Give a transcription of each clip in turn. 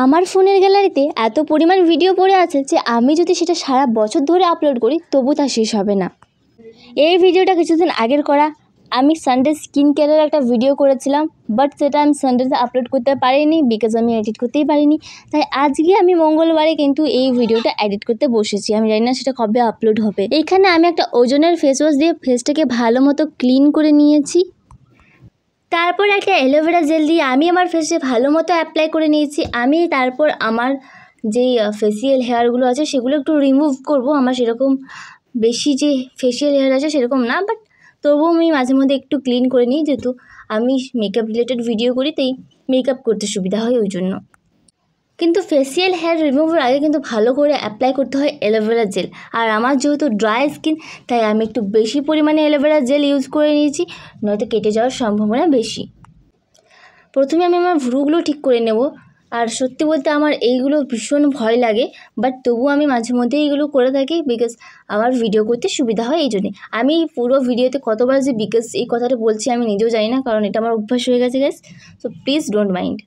আমার ফোনের গ্যালারিতে এত পরিমাণ ভিডিও পড়ে আছে যে আমি যদি সেটা সারা বছর ধরে আপলোড করি তবু তা শেষ হবে না। এই ভিডিওটা কিছুদিন আগের করা। আমি সানডে স্কিন কেয়ারের একটা ভিডিও করেছিলাম, বাট সেটা আমি সানডেতে আপলোড করতে পারিনি বিকজ আমি এডিট করতেই পারিনি। তাই আজকে আমি মঙ্গলবারে কিন্তু এই ভিডিওটা এডিট করতে বসেছি। আমি জানি না সেটা কবে আপলোড হবে। এইখানে আমি একটা ওজনের ফেস ওয়াশ দিয়ে ফেসটাকে ভালো মতো ক্লিন করে নিয়েছি। তারপর একটা অ্যালোভেরা জেল দিয়ে আমি আমার ফেসে ভালো মতো অ্যাপ্লাই করে নিয়েছি। আমি তারপর আমার যেই ফেসিয়াল হেয়ারগুলো আছে সেগুলো একটু রিমুভ করব। আমার সেরকম বেশি যে ফেসিয়াল হেয়ার আছে সেরকম না, বাট তবুও আমি মাঝে মধ্যে একটু ক্লিন করে নিই, যেহেতু আমি মেকআপ রিলেটেড ভিডিও করি তাই মেকআপ করতে সুবিধা হয় ওই জন্য। কিন্তু ফেসিয়াল হেয়ার রিমুভার আগে কিন্তু ভালো করে অ্যাপ্লাই করতে হয় অ্যালোভেরা জেল। আর আমার যেহেতু ড্রাই স্কিন তাই আমি একটু বেশি পরিমাণে অ্যালোভেরা জেল ইউজ করে নিয়েছি, নয়তো কেটে যাওয়ার সম্ভাবনা বেশি। প্রথমে আমি আমার ভ্রুগুলো ঠিক করে নেব। আর সত্যি বলতে আমার এইগুলো ভীষণ ভয় লাগে, বাট তবুও আমি মাঝে মধ্যে এইগুলো করে থাকি বিকজ আমার ভিডিও করতে সুবিধা হয় এই জন্যে। আমি পুরো ভিডিওতে কতবার যে বিকজ এই কথাটা বলছি আমি নিজেও জানি না, কারণ এটা আমার অভ্যাস হয়ে গেছে guys, so please don't mind.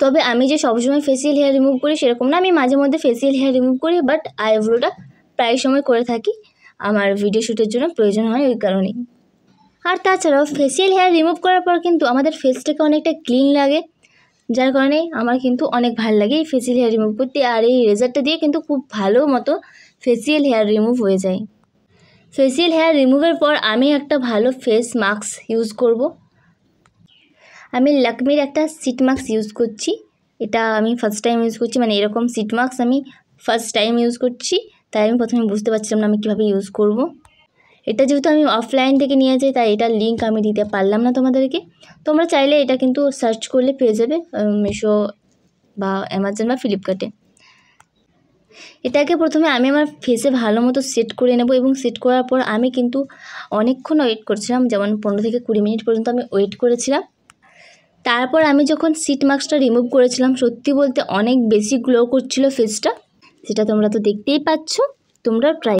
তবে আমি যে সবসময় ফেসিয়াল হেয়ার রিমুভ করি সেরকম না, আমি মাঝে মধ্যে ফেসিয়াল হেয়ার রিমুভ করি, বাট আইব্রোটা প্রায় সময় করে থাকি। আমার ভিডিও শ্যুটের জন্য প্রয়োজন হয় ওই কারণেই। আর তাছাড়াও ফেসিয়াল হেয়ার রিমুভ করার পর কিন্তু আমাদের ফেসটাকে অনেকটা ক্লিন লাগে, যার কারণে আমার কিন্তু অনেক ভালো লাগে এই ফেসিয়াল হেয়ার রিমুভ করতে। আর এই রেজারটা দিয়ে কিন্তু খুব ভালো মতো ফেসিয়াল হেয়ার রিমুভ হয়ে যায়। ফেসিয়াল হেয়ার রিমুভের পর আমি একটা ভালো ফেস মাস্ক ইউজ করব। আমি লাকমির একটা সিট মাস্ক ইউজ করছি। এটা আমি ফার্স্ট টাইম ইউজ করছি, মানে এরকম সিট মাস্ক আমি ফার্স্ট টাইম ইউজ করছি, তাই আমি প্রথমে বুঝতে পারছিলাম না আমি কীভাবে ইউজ করব। এটা যেহেতু আমি অফলাইন থেকে নিয়ে যাই তাই এটার লিঙ্ক আমি দিতে পারলাম না তোমাদেরকে। তোমরা চাইলে এটা কিন্তু সার্চ করলে পেয়ে যাবে মিশো বা অ্যামাজন বা ফ্লিপকার্টে। এটাকে প্রথমে আমি আমার ফেসে ভালো মতো সেট করে নেব, এবং সেট করার পর আমি কিন্তু অনেকক্ষণ ওয়েট করছিলাম, যেমন 15 থেকে 20 মিনিট পর্যন্ত আমি ওয়েট করেছিলাম। তারপর আমি যখন সিট মাস্কটা রিমুভ করেছিলাম সত্যি বলতে অনেক বেশি গ্লো করছিল ফেসটা, সেটা তোমরা তো দেখতেই পাচ্ছ। তোমরা ট্রাই